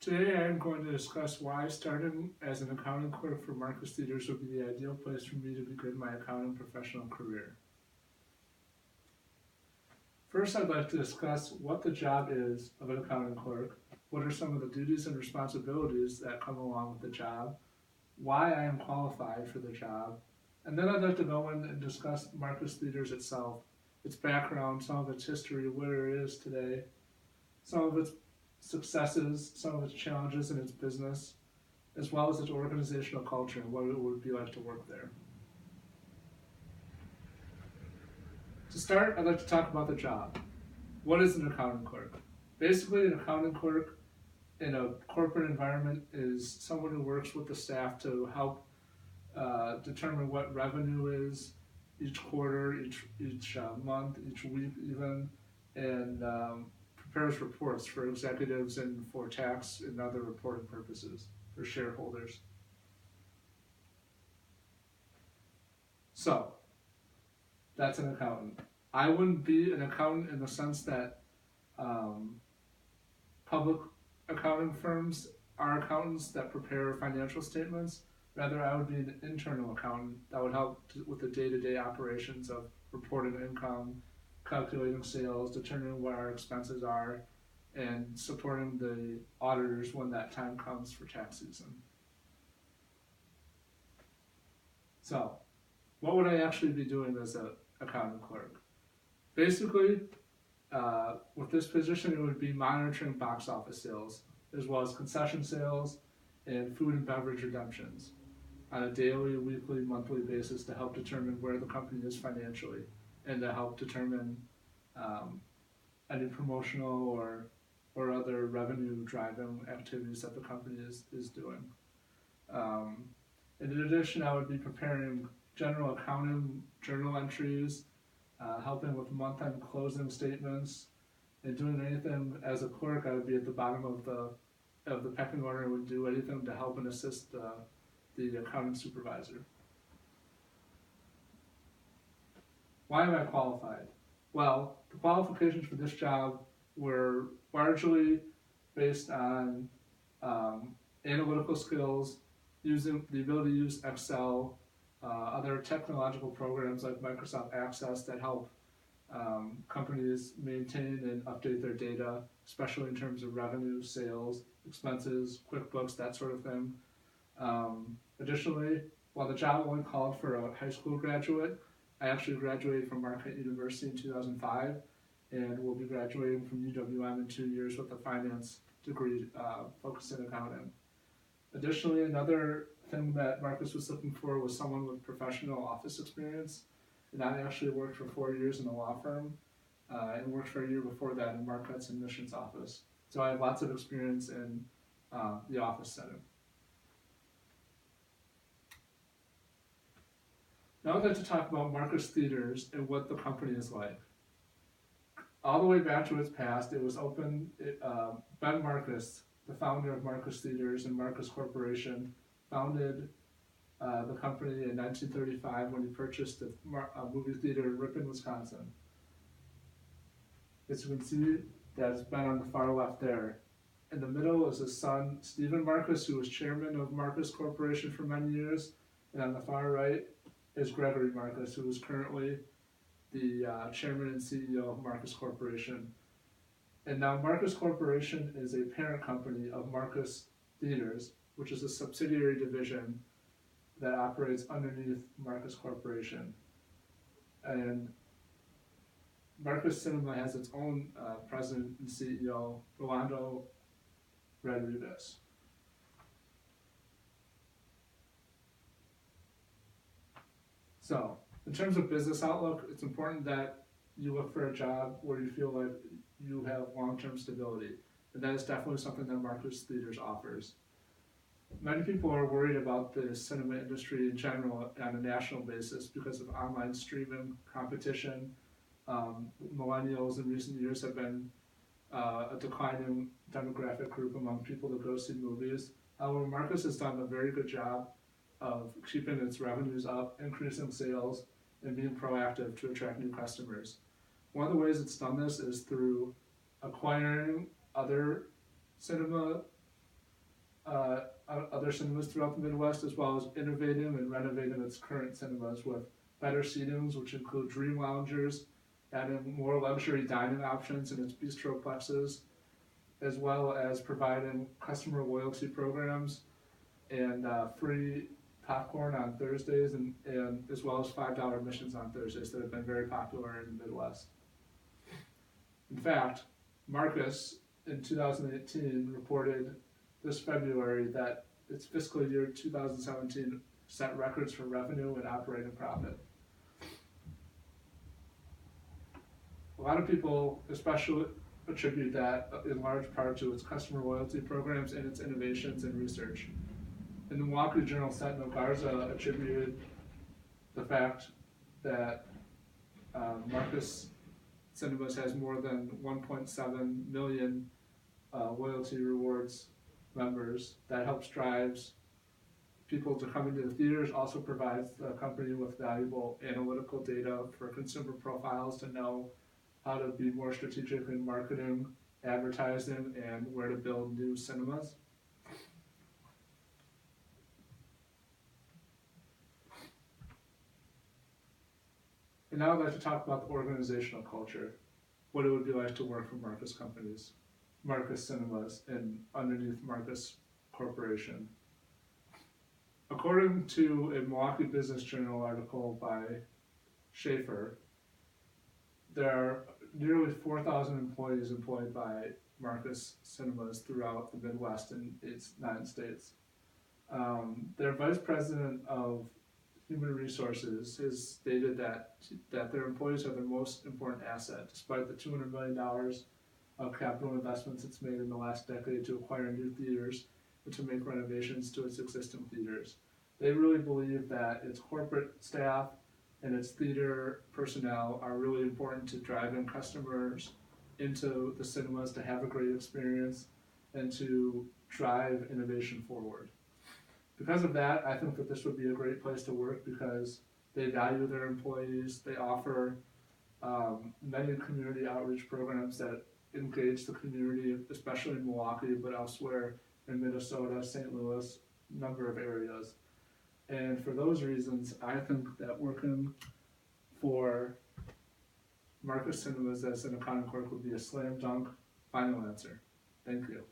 Today I am going to discuss why starting as an accounting clerk for Marcus Theaters would be the ideal place for me to begin my accounting professional career. First, I'd like to discuss what the job is of an accounting clerk, what are some of the duties and responsibilities that come along with the job, why I am qualified for the job, and then I'd like to go in and discuss Marcus Theaters itself, its background, some of its history, where it is today, some of its successes, some of its challenges in its business, as well as its organizational culture and what it would be like to work there. To start, I'd like to talk about the job. What is an accounting clerk? Basically, an accounting clerk in a corporate environment is someone who works with the staff to help determine what revenue is each quarter, each month, each week, even, and prepares reports for executives and for tax and other reporting purposes for shareholders. So, that's an accountant. I wouldn't be an accountant in the sense that um, public accounting firms are accountants that prepare financial statements. Rather, I would be an internal accountant that would help with the day-to-day operations of reporting income, calculating sales, determining what our expenses are, and supporting the auditors when that time comes for tax season. So, what would I actually be doing as an accounting clerk? Basically, with this position, it would be monitoring box office sales, as well as concession sales and food and beverage redemptions on a daily, weekly, monthly basis to help determine where the company is financially and to help determine any promotional or other revenue driving activities that the company is doing. In addition, I would be preparing general accounting journal entries, helping with month-end closing statements, and doing anything as a clerk. I would be at the bottom of the pecking order and would do anything to help and assist the accounting supervisor. Why am I qualified? Well, the qualifications for this job were largely based on analytical skills, using the ability to use Excel, other technological programs like Microsoft Access that help companies maintain and update their data, especially in terms of revenue, sales, expenses, QuickBooks, that sort of thing. Additionally, while the job only called for a high school graduate, I actually graduated from Marquette University in 2005 and will be graduating from UWM in 2 years with a finance degree focused in accounting. Additionally, another thing that Marcus was looking for was someone with professional office experience. And I actually worked for 4 years in a law firm and worked for a year before that in Marquette's admissions office. So I have lots of experience in the office setting. Now I'd like to talk about Marcus Theaters and what the company is like. All the way back to its past, it was opened, Ben Marcus, the founder of Marcus Theaters and Marcus Corporation, founded the company in 1935 when he purchased a movie theater in Ripon, Wisconsin. As you can see, that's Ben on the far left there. In the middle is his son, Stephen Marcus, who was chairman of Marcus Corporation for many years. And on the far right is Gregory Marcus, who is currently the chairman and CEO of Marcus Corporation. And now Marcus Corporation is a parent company of Marcus Theaters, which is a subsidiary division that operates underneath Marcus Corporation. And Marcus Cinema has its own president and CEO, Rolando Rodriguez. So, in terms of business outlook, it's important that you look for a job where you feel like you have long-term stability. And that is definitely something that Marcus Theaters offers. Many people are worried about the cinema industry in general on a national basis because of online streaming competition. Millennials in recent years have been a declining demographic group among people that go see movies. However, Marcus has done a very good job of keeping its revenues up, increasing sales, and being proactive to attract new customers. One of the ways it's done this is through acquiring other cinema other cinemas throughout the Midwest, as well as innovating and renovating its current cinemas with better seatings, which include dream loungers, adding more luxury dining options in its bistroplexes, as well as providing customer loyalty programs and free popcorn on Thursdays, and as well as $5 admissions on Thursdays that have been very popular in the Midwest. In fact, Marcus in 2018 reported this February that its fiscal year 2017 set records for revenue and operating profit. A lot of people especially attribute that in large part to its customer loyalty programs and its innovations and research. In the Milwaukee Journal Sentinel, Garza attributed the fact that Marcus Cinemas has more than 1.7 million loyalty rewards members. That helps drives people to come into the theaters, also provides the company with valuable analytical data for consumer profiles to know how to be more strategic in marketing, advertising, and where to build new cinemas. And now I'd like to talk about the organizational culture, what it would be like to work for Marcus Companies, Marcus Cinemas, and underneath Marcus Corporation. According to a Milwaukee Business Journal article by Schaefer, there are nearly 4,000 employees employed by Marcus Cinemas throughout the Midwest and its 9 states. Their vice president of Human Resources has stated that their employees are their most important asset, despite the $200 million of capital investments it's made in the last decade to acquire new theaters and to make renovations to its existing theaters. They really believe that its corporate staff and its theater personnel are really important to driving customers into the cinemas to have a great experience and to drive innovation forward. Because of that, I think that this would be a great place to work because they value their employees. They offer many community outreach programs that engage the community, especially in Milwaukee, but elsewhere in Minnesota, St. Louis, a number of areas. And for those reasons, I think that working for Marcus Cinemas as an accounting clerk would be a slam dunk final answer. Thank you.